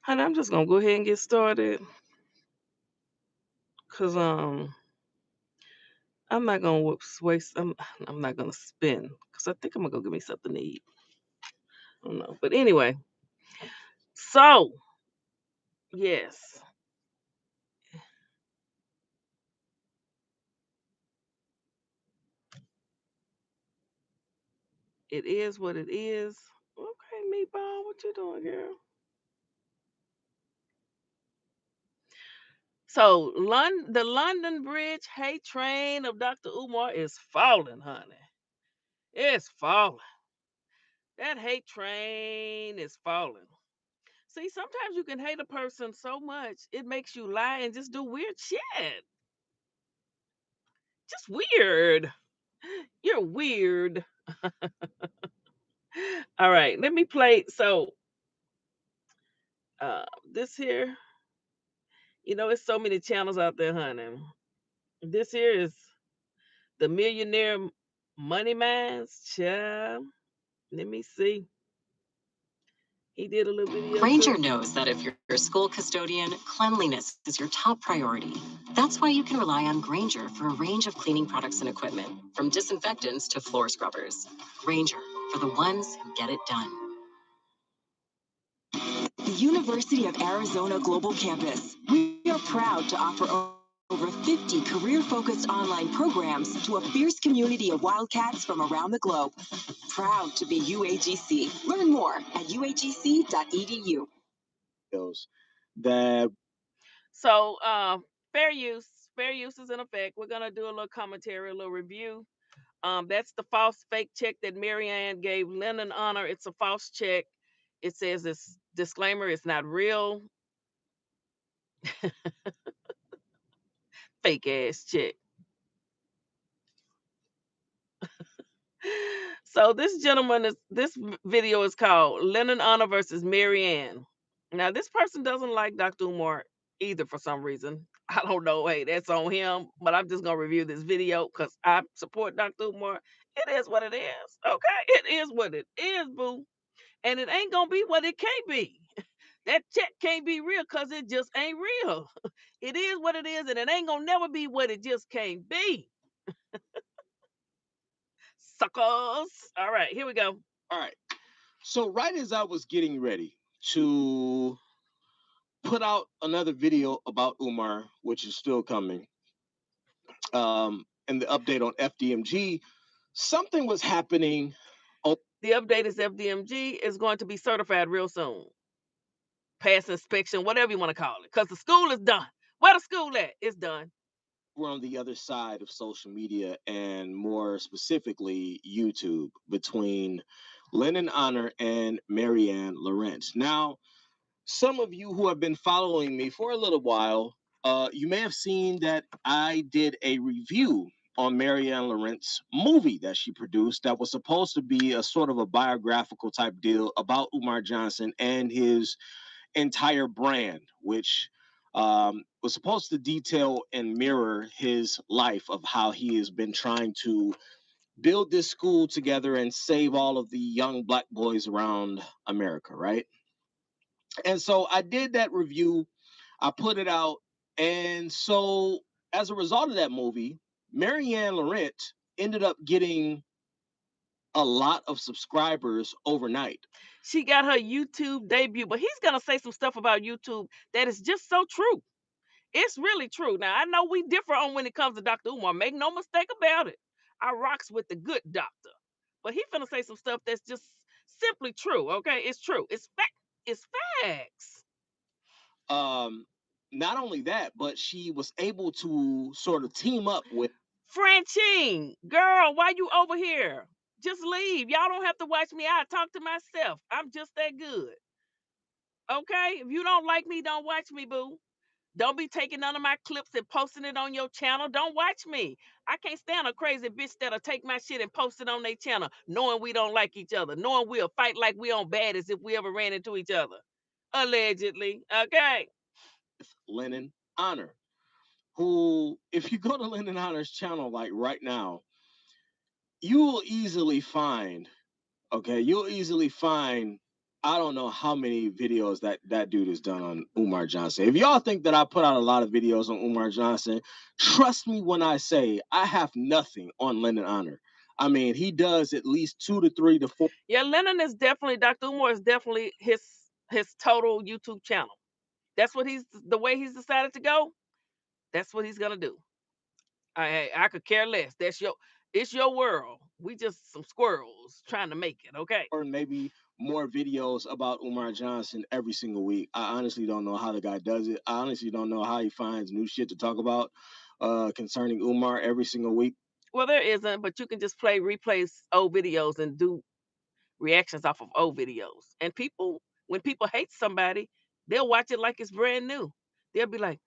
Honey, I'm just gonna go ahead and get started, cause I'm not gonna waste. I'm not gonna spend, cause I think I'm gonna go get me something to eat. I don't know, but anyway. So yes, it is what it is. Okay, meatball, what you doing, girl? So the London Bridge hate train of Dr. Umar is falling, honey. It's falling. That hate train is falling. See, sometimes you can hate a person so much it makes you lie and just do weird shit. Just weird. You're weird. All right, let me play. So, this here, it's so many channels out there, honey. This here is the Millionaire Money Mines. Child, let me see. He did a little video Granger too. knows that if you're a school custodian, cleanliness is your top priority. That's why you can rely on Granger for a range of cleaning products and equipment, from disinfectants to floor scrubbers. Granger, for the ones who get it done. The University of Arizona Global Campus. We are proud to offer over 50 career-focused online programs to a fierce community of Wildcats from around the globe. Proud to be UAGC. Learn more at uagc.edu. Those that So, fair use. Fair use is in effect. We're gonna do a little commentary, a little review. That's the false fake check that Marianne gave Lennon Honor. It's a false check. It says this disclaimer, it's not real. Fake ass check. So this video is called Lennon Honor versus Marianne. Now this person doesn't like Dr. Umar either for some reason. I don't know. Hey, that's on him. But I'm just gonna review this video because I support Dr. Umar. It is what it is. Okay, it is what it is, boo. And it ain't gonna be what it can't be. That check can't be real because it just ain't real. It is what it is, and it ain't gonna never be what it just can't be. Suckers. All right, here we go. all right. So right as I was getting ready to put out another video about Umar, which is still coming, and the update on FDMG, something was happening. The update is FDMG is going to be certified real soon. Pass inspection, whatever you want to call it, because the school is done. Where the school at? It's done. We're on the other side of social media and more specifically YouTube between Lennon Honor and Marianne Lawrence. Now, some of you who have been following me for a little while, you may have seen that I did a review on Marianne Lawrence's movie that she produced that was supposed to be a sort of a biographical type deal about Umar Johnson and his entire brand, which was supposed to detail and mirror his life of how he has been trying to build this school together and save all of the young black boys around America, right? And so I did that review, I put it out, and so as a result of that movie, Marianne Laurent ended up getting a lot of subscribers overnight. She got her YouTube debut, but he's gonna say some stuff about YouTube that is just so true. It's really true. Now I know we differ on when it comes to Dr. Umar. Make no mistake about it. I rocks with the good doctor. But he finna say some stuff that's just simply true. Okay, it's true. It's fact. It's facts. Um, Not only that, but she was able to sort of team up with Francine, girl, why you over here? Just leave. Y'all don't have to watch me. I talk to myself. I'm just that good. Okay? If you don't like me, don't watch me, boo. Don't be taking none of my clips and posting it on your channel. Don't watch me. I can't stand a crazy bitch that'll take my shit and post it on their channel, knowing we don't like each other, knowing we'll fight like we on bad as if we ever ran into each other. Allegedly. Okay. Lennon Honor, who, if you go to Lennon Honor's channel, like right now, you will easily find, okay, you'll easily find I don't know how many videos that dude has done on Umar Johnson. If y'all think that I put out a lot of videos on Umar Johnson, trust me when I say I have nothing on Lennon Honor. I mean, he does at least 2 to 3 to 4 Yeah, Lennon is definitely Dr. Umar is definitely his total YouTube channel. That's what he's the way he's decided to go. That's what he's gonna do. I could care less. It's your world. We just some squirrels trying to make it. Okay. or maybe more videos about Umar Johnson every single week. I honestly don't know how the guy does it. I honestly don't know how he finds new shit to talk about concerning Umar every single week. Well, there isn't, but you can just play replays old videos and do reactions off of old videos. And people, when people hate somebody, they'll watch it like it's brand new. They'll be like,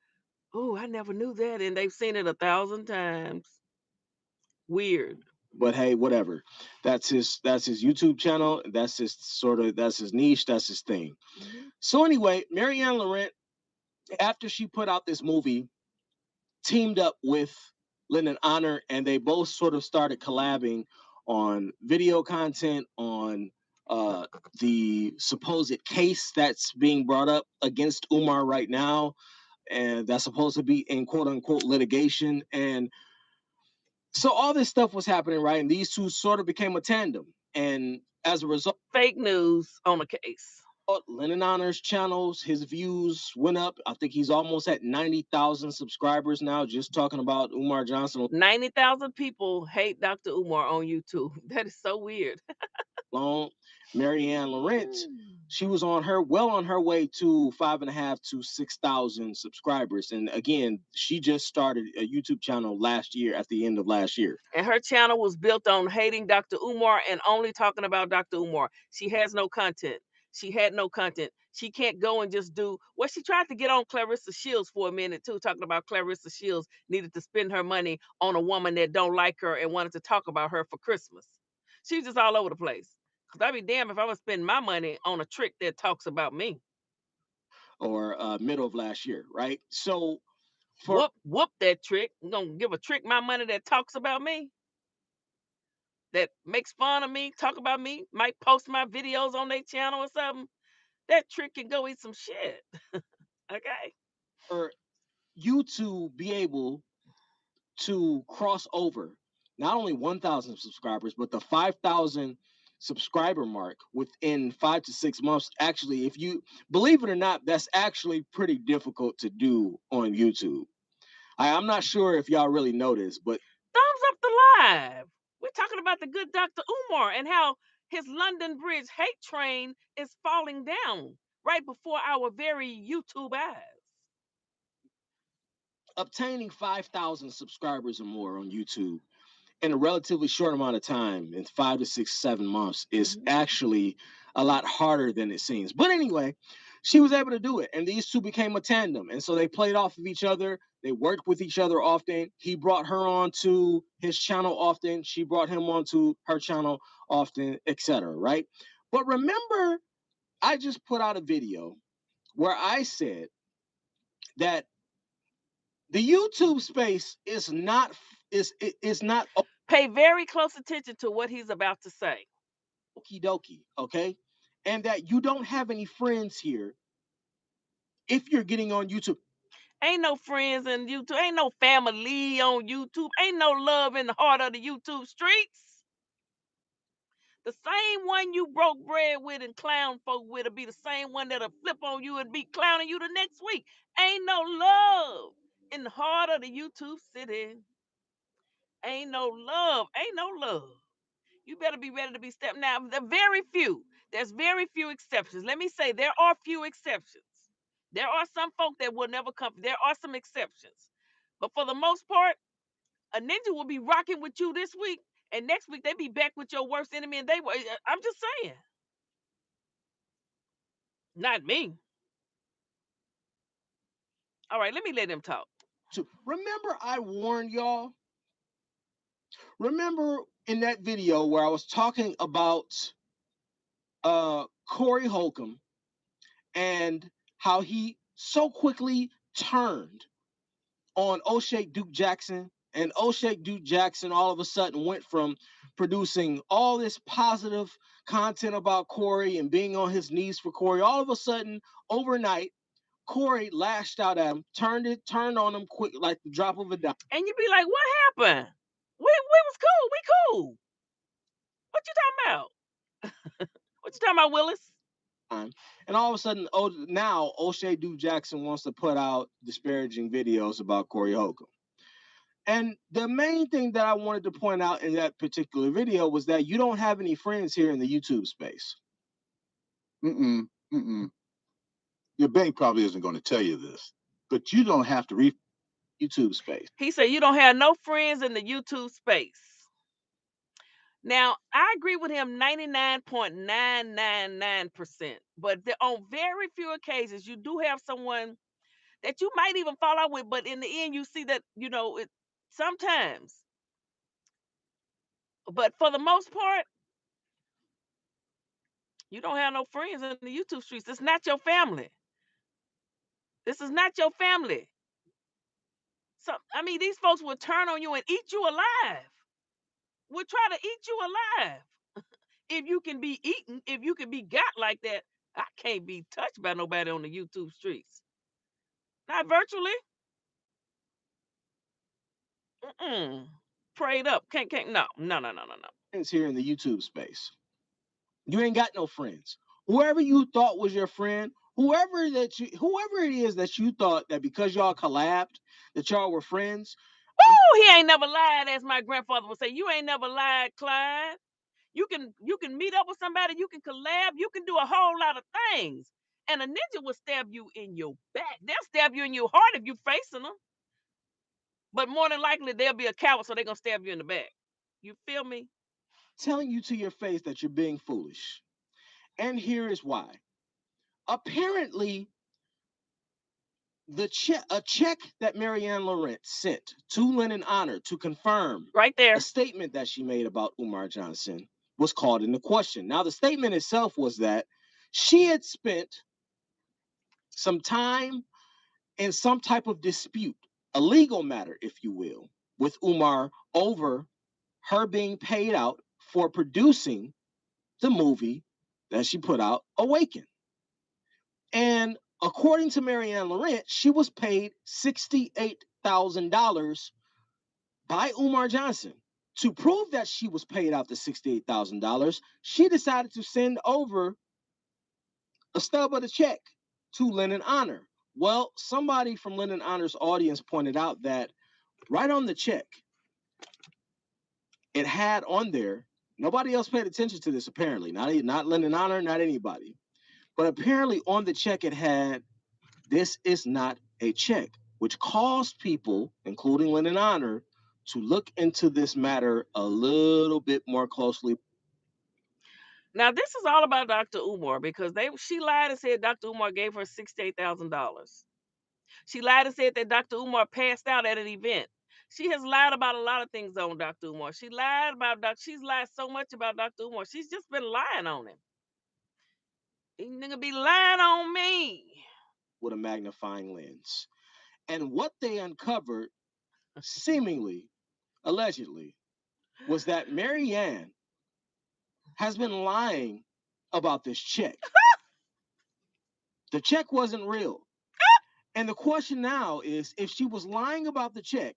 "Oh, I never knew that," and they've seen it 1,000 times. Weird. But hey, whatever. That's his YouTube channel. That's his niche. That's his thing. Mhm. So anyway, Marianne Laurent, after she put out this movie, teamed up with Lyndon Honor, and they both sort of started collabing on video content, on uh, the supposed case that's being brought up against Umar right now, and that's supposed to be in quote unquote litigation. And so all this stuff was happening, right? And these two sort of became a tandem. And as a result, Fake news on a case. Lennon Honor's channels, his views went up. I think he's almost at 90,000 subscribers now, just talking about Umar Johnson 90,000 people hate Dr. Umar on YouTube. That is so weird. alone. Marianne Laurent, she was on her way to 5.5 to 6,000 subscribers. And again, she just started a YouTube channel last year at the end of last year. And her channel was built on hating Dr. Umar and only talking about Dr. Umar. She has no content. She had no content. She can't go and just do well. She tried to get on Clarissa Shields for a minute too, talking about Clarissa Shields needed to spend her money on a woman that don't like her and wanted to talk about her for Christmas. She's just all over the place. Cause I'd be damned if I would spend my money on a trick that talks about me. Or middle of last year, right? So for Whoop that trick. I'm gonna give a trick my money that talks about me, that makes fun of me, talk about me, might post my videos on their channel or something. That trick can go eat some shit. Okay. for you to be able to cross over not only 1,000 subscribers, but the 5,000 subscriber mark within 5 to 6 months. Actually, if you believe it or not, that's actually pretty difficult to do on YouTube. I'm not sure if y'all really noticed, but Thumbs up the live. We're talking about the good Dr. Umar and how his London Bridge hate train is falling down right before our very YouTube eyes. obtaining 5,000 subscribers or more on YouTube in a relatively short amount of time, in 5 to 6, 7 months, is Mhm. actually a lot harder than it seems. But anyway, she was able to do it, and these two became a tandem, and so they played off of each other. They worked with each other often. He brought her onto his channel often. She brought him onto her channel often, etc. Right? But remember, I just put out a video where I said that the YouTube space is not Pay very close attention to what he's about to say. okie dokie, okay? And that you don't have any friends here if you're getting on YouTube. Ain't no friends in YouTube. Ain't no family on YouTube. Ain't no love in the heart of the YouTube streets. The same one you broke bread with and clown folk with will be the same one that'll flip on you and be clowning you the next week. Ain't no love in the heart of the YouTube city. Ain't no love. Ain't no love. You better be ready to be stepped. Now, there are very few. There's very few exceptions. Let me say there are few exceptions. There are some folk that will never come. There are some exceptions. But for the most part, a ninja will be rocking with you this week, and next week they be back with your worst enemy, and they were. I'm just saying, not me. All right, let me let them talk. Remember, I warned y'all. Remember in that video where I was talking about Corey Holcomb and how he so quickly turned on O'Shea Duke Jackson, and O'Shea Duke Jackson all of a sudden went from producing all this positive content about Corey and being on his knees for Corey. All of a sudden, overnight, Corey lashed out at him, turned on him quick like the drop of a dime. And you be like, what happened? We was cool. We cool. What you talking about? What you talking about, Willis? And all of a sudden, now O'Shea Duke Jackson wants to put out disparaging videos about Corey Holcomb. And the main thing that I wanted to point out in that particular video was that you don't have any friends here in the YouTube space. Your bank probably isn't going to tell you this, but you don't have to read YouTube space. He said you don't have no friends in the YouTube space. Now, I agree with him 99.999%, but on very few occasions, you do have someone that you might even fall out with, but in the end, you see that, it sometimes. But for the most part, you don't have no friends in the YouTube streets. It's not your family. This is not your family. So, I mean, these folks will turn on you and eat you alive. Will try to eat you alive. If you can be eaten, if you can be got like that, I can't be touched by nobody on the YouTube streets. Not virtually. Prayed up. Can't. No. Friends here in the YouTube space. You ain't got no friends. Whoever you thought was your friend, whoever it is that you thought that because y'all collabed, that y'all were friends. Oh, he ain't never lied, as my grandfather would say. You ain't never lied, Clyde. You can meet up with somebody, you can collab, you can do a whole lot of things. And a ninja will stab you in your back. They'll stab you in your heart if you facing them. But more than likely, they'll be a coward, so they're gonna stab you in the back. You feel me? Telling you to your face that you're being foolish. And here is why. Apparently, a check that Marianne Laurent sent to Lennon Honor to confirm right there a statement that she made about Umar Johnson was called into question. Now, the statement itself was that she had spent some time in some type of dispute, a legal matter, if you will, with Umar over her being paid out for producing the movie that she put out, Awaken. And according to Marianne Laurent, she was paid $68,000 by Umar Johnson. To prove that she was paid out the $68,000, she decided to send over a stub of the check to Lennon Honor. Well, somebody from Lennon Honor's audience pointed out that right on the check, it had on there, nobody else paid attention to this apparently, not Lennon Honor, not anybody. But apparently on the check it had, "This is not a check," which caused people, including Lennon Honor, to look into this matter a little bit more closely. Now, this is all about Dr. Umar because she lied and said Dr. Umar gave her $68,000. She lied and said that Dr. Umar passed out at an event. She has lied about a lot of things on Dr. Umar. She's lied so much about Dr. Umar. She's just been lying on him. He nigga be lying on me. With a magnifying lens. And what they uncovered, seemingly, allegedly, was that Marianne has been lying about this check. The check wasn't real. And the question now is, if she was lying about the check,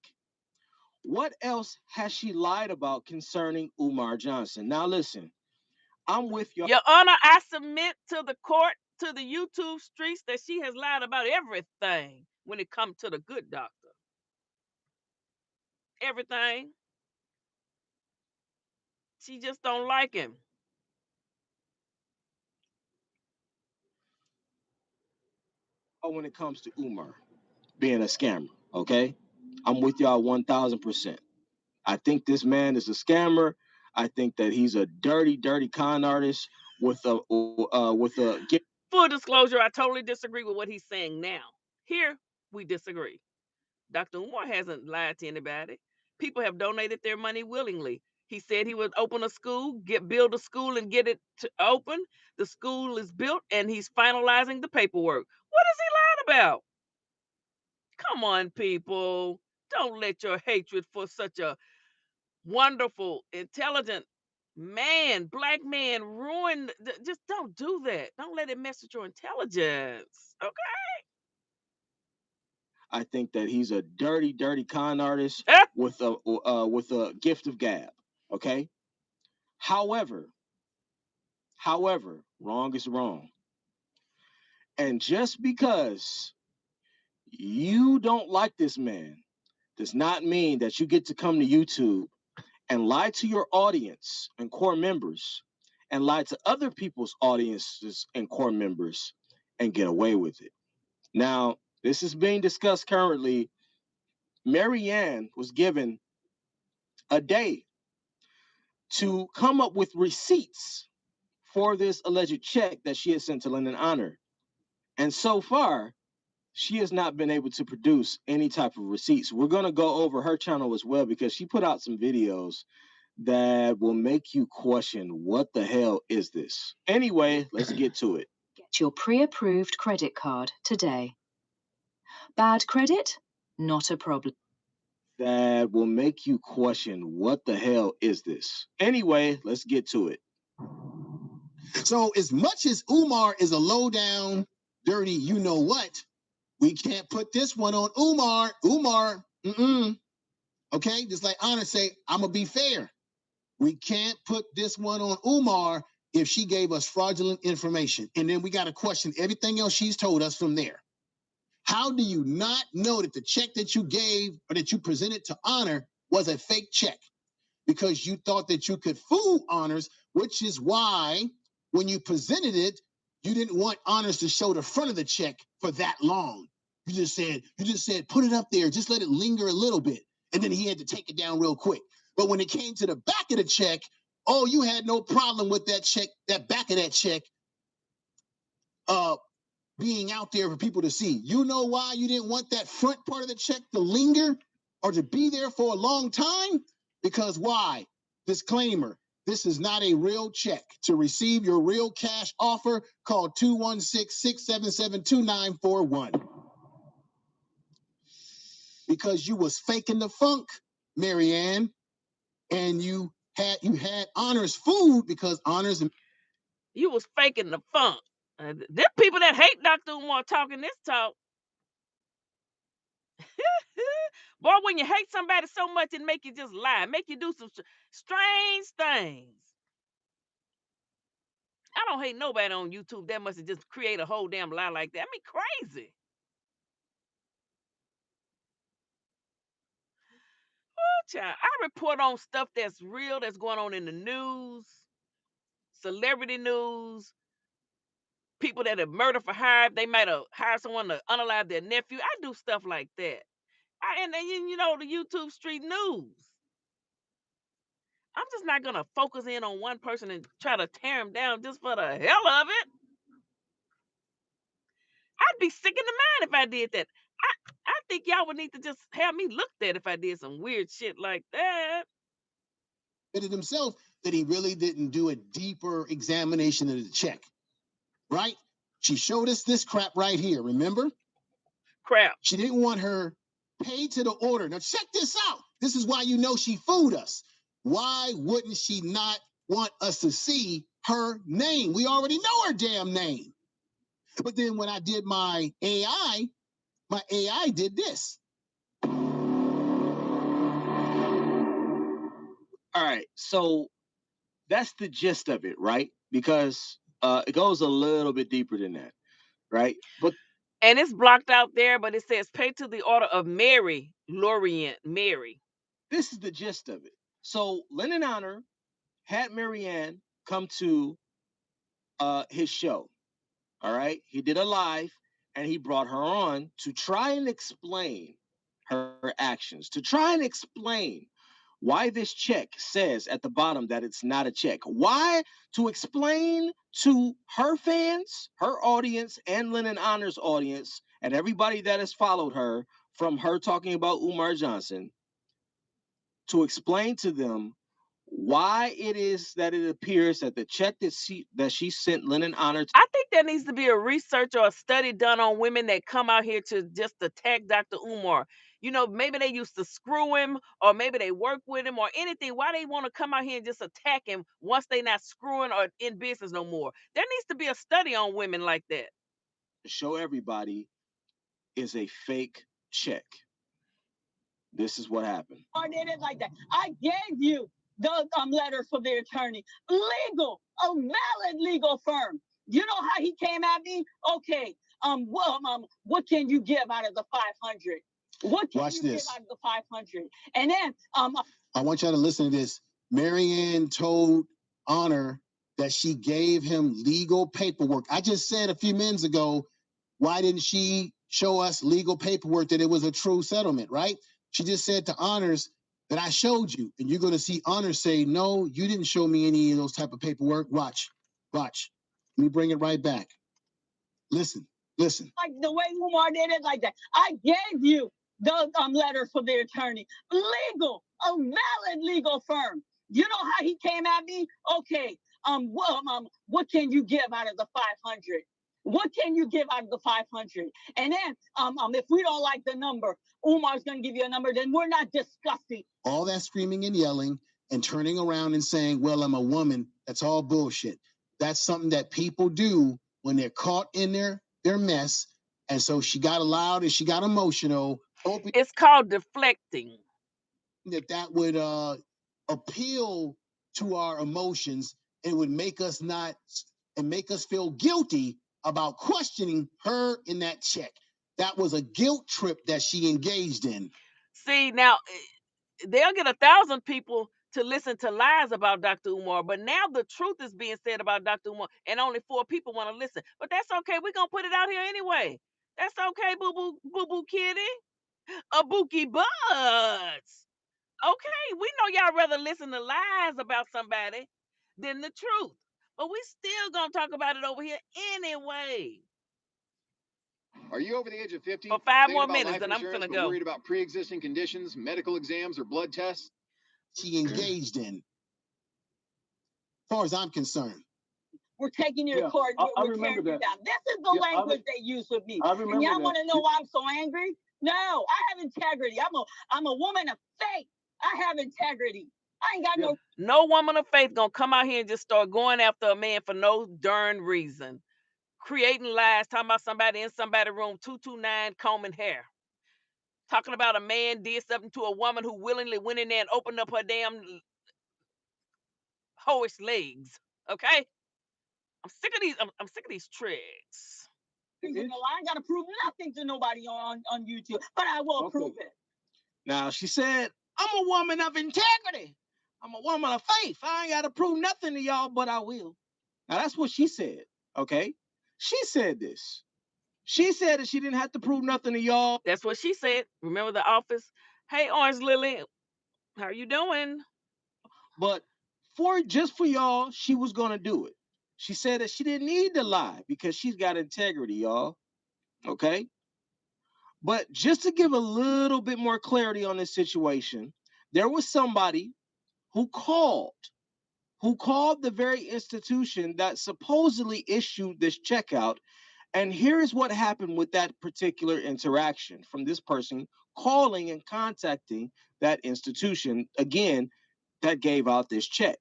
what else has she lied about concerning Umar Johnson? Now listen, I'm with you. Your Honor, I submit to the court, to the YouTube streets, that she has lied about everything when it comes to the good doctor. Everything. She just don't like him. When it comes to Umar being a scammer, okay? I'm with y'all 1000%. I think this man is a scammer. I think that he's a dirty, dirty con artist with a Full disclosure, I totally disagree with what he's saying now. Here, we disagree. Dr. Umar hasn't lied to anybody. People have donated their money willingly. He said he would open a school, build a school and get it to open. The school is built and he's finalizing the paperwork. What is he lying about? Come on, people. Don't let your hatred for such a wonderful, intelligent man, black man ruin. Just don't do that. Don't let it mess with your intelligence. Okay. I think that he's a dirty, dirty con artist with a gift of gab. Okay. However, wrong is wrong. And just because you don't like this man does not mean that you get to come to YouTube and lie to your audience and core members and lie to other people's audiences and core members and get away with it. Now, this is being discussed currently. Marianne was given a day to come up with receipts for this alleged check that she had sent to Lyndon Honor. And so far, she has not been able to produce any type of receipts. We're going to go over her channel as well because she put out some videos that will make you question what the hell is this. Anyway, let's get to it. Get your pre-approved credit card today. Bad credit? Not a problem. That will make you question what the hell is this. Anyway, let's get to it. So as much as Umar is a low down, dirty, you know what, we can't put this one on Umar. Umar, okay? Just like Honor say, I'm gonna be fair. We can't put this one on Umar if she gave us fraudulent information. And then we got to question everything else she's told us from there. How do you not know that the check that you gave or that you presented to Honor was a fake check? Because you thought that you could fool Honors, which is why when you presented it, you didn't want Honors to show the front of the check for that long. You just said, put it up there, just let it linger a little bit. And then he had to take it down real quick. But when it came to the back of the check, oh, you had no problem with that check, that back of that check, being out there for people to see. You know why you didn't want that front part of the check to linger or to be there for a long time? Because why? Disclaimer, this is not a real check. To receive your real cash offer, call 216-677-2941. Because you was faking the funk, Marianne, and you had Honors food because Honors. You was faking the funk. There people that hate Dr. Umar talking this talk. Boy, when you hate somebody so much, it make you just lie, make you do some strange things. I don't hate nobody on YouTube that much to just create a whole damn lie like that. I mean, crazy. Oh, child, I report on stuff that's real, that's going on in the news, celebrity news, people that have murdered for hire. They might have hired someone to unalive their nephew. I do stuff like that. And then, you know, the YouTube street news. I'm just not gonna focus in on one person and try to tear him down just for the hell of it. I'd be sick in the mind if I did that. I think y'all would need to just have me looked at if I did some weird shit like that. Admitted himself that he really didn't do a deeper examination of the check, right? She showed us this crap right here, remember? Crap. She didn't want her paid to the order. Now check this out. This is why you know she fooled us. Why wouldn't she not want us to see her name? We already know her damn name. But then when I did my AI did this. All right, so that's the gist of it, right? Because it goes a little bit deeper than that, right? But And it's blocked out there, but it says pay to the order of Mary Lorient. Mary. this is the gist of it. So Lennon Honor had Marianne come to his show. All right, he did a live and he brought her on to try and explain her actions, to try and explain why this check says at the bottom that it's not a check. Why? To explain to her fans, her audience, and Lennon Honor's audience, and everybody that has followed her from her talking about Umar Johnson, to explain to them why it is that it appears that the check that she sent Lennon Honor. I think there needs to be a research or a study done on women that come out here to just attack Dr. Umar. maybe they used to screw him, or maybe they work with him or anything. Why they want to come out here and just attack him once they not screwing or in business no more? There needs to be a study on women like that. Show everybody is a fake check. This is what happened. I did it like that. I gave you the letter for the attorney. Legal, a valid legal firm. You know how he came at me? Okay. What can you give out of the 500? What can Watch you this. Give out of the 500? And then I want y'all to listen to this. Marianne told Honor that she gave him legal paperwork. I just said a few minutes ago, why didn't she show us legal paperwork that it was a true settlement, right? She just said to Honors that I showed you, and you're going to see Honors say, no, you didn't show me any of those type of paperwork. Watch. Let me bring it right back. Listen. Like the way Umar did it like that. I gave you the letter for the attorney. Legal, a valid legal firm. You know how he came at me? Okay. What can you give out of the 500? What can you give out of the 500? And then, if we don't like the number, Umar's going to give you a number, then we're not discussing. All that screaming and yelling and turning around and saying, well, I'm a woman, that's all bullshit. That's something that people do when they're caught in their mess. And so she got loud and she got emotional. It's called deflecting. That would appeal to our emotions and would make us feel guilty about questioning her in that check. That was a guilt trip that she engaged in. See, now they'll get 1,000 people to listen to lies about Dr. Umar, but now the truth is being said about Dr. Umar, and only 4 people want to listen. But that's okay. We're gonna put it out here anyway. That's okay, boo boo kitty. A bookie buzz. Okay, we know y'all rather listen to lies about somebody than the truth. But we still gonna talk about it over here anyway. Are you over the age of 50? For 5 more minutes, then I'm gonna go. Worried about pre-existing conditions, medical exams, or blood tests? She engaged in. As far as I'm concerned. We're taking you to court. I remember that. This is the language they use with me. And y'all want to know why I'm so angry? No, I have integrity. I'm a woman of faith. I have integrity. I ain't got no woman of faith gonna come out here and just start going after a man for no darn reason. Creating lies, talking about somebody in somebody's room, 229 combing hair. Talking about a man did something to a woman who willingly went in there and opened up her damn hoish legs. Okay? I'm sick of these. I'm sick of these tricks. I ain't got to prove nothing to nobody on YouTube, but I will prove it. Now she said, "I'm a woman of integrity. I'm a woman of faith. I ain't got to prove nothing to y'all, but I will." Now that's what she said. Okay, she said this. She said that she didn't have to prove nothing to y'all. That's what she said. Remember The Office? Hey, Orange Lily, how are you doing? But for y'all, she was gonna do it. She said that she didn't need to lie because she's got integrity, y'all. Okay. But just to give a little bit more clarity on this situation, there was somebody who called the very institution that supposedly issued this checkout. And here's what happened with that particular interaction from this person calling and contacting that institution, again, that gave out this check.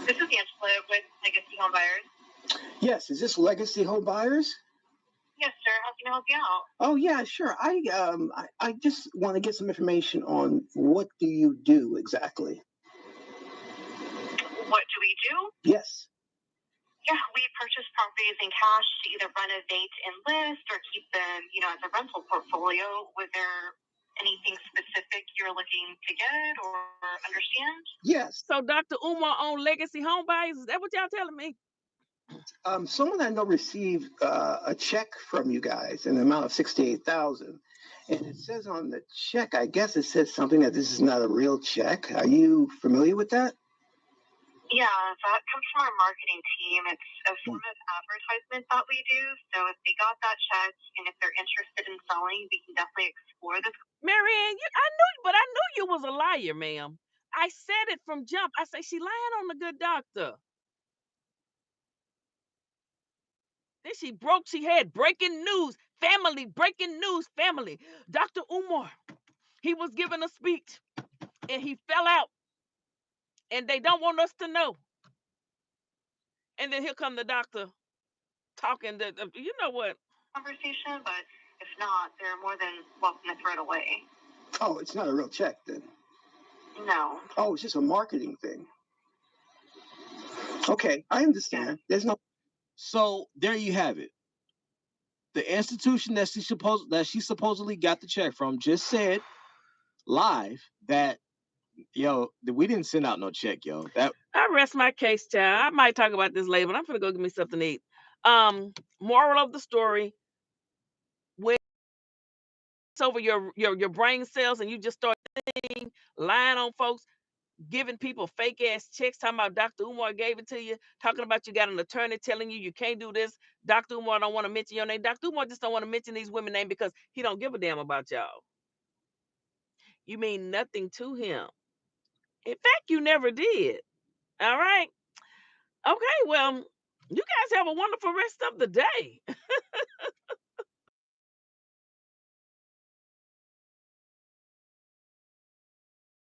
This is Angela with Legacy Home Buyers. Yes, is this Legacy Home Buyers? Yes, sir. How can I help you out? Oh yeah, sure. I just want to get some information on what do you do exactly? What do we do? Yes. Yeah, we purchase properties in cash to either renovate and list or keep them, as a rental portfolio. Was there anything specific you're looking to get or understand? Yes. So Dr. Umar on Legacy Home Buyers, is that what y'all telling me? Someone I know received a check from you guys in the amount of $68,000, and it says on the check, I guess it says something that this is not a real check. Are you familiar with that? Yeah, that comes from our marketing team. It's a form of advertisement that we do. So if they got that check and if they're interested in selling, we can definitely explore this. Marianne, I knew you was a liar, ma'am. I said it from jump. I say she lying on the good doctor. Then she had breaking news, family, breaking news, family. Dr. Umar He was giving a speech and he fell out, and they don't want us to know. And then here come the doctor talking. You know what? Conversation, but if not, they're more than welcome to throw it away. Oh, it's not a real check then. No. Oh, it's just a marketing thing. Okay, I understand. There's no. So there you have it. The institution that she supposedly got the check from just said live that we didn't send out no check, yo. That I rest my case, child. I might talk about this later, but I'm gonna go get me something to eat. Moral of the story: when it's over your brain cells and you just start lying on folks, giving people fake ass checks, talking about Dr. Umar gave it to you, talking about you got an attorney telling you can't do this. Dr. Umar don't want to mention your name. Dr. Umar just don't want to mention these women name because he don't give a damn about y'all. You mean nothing to him. In fact, you never did. All right. Okay, well, you guys have a wonderful rest of the day.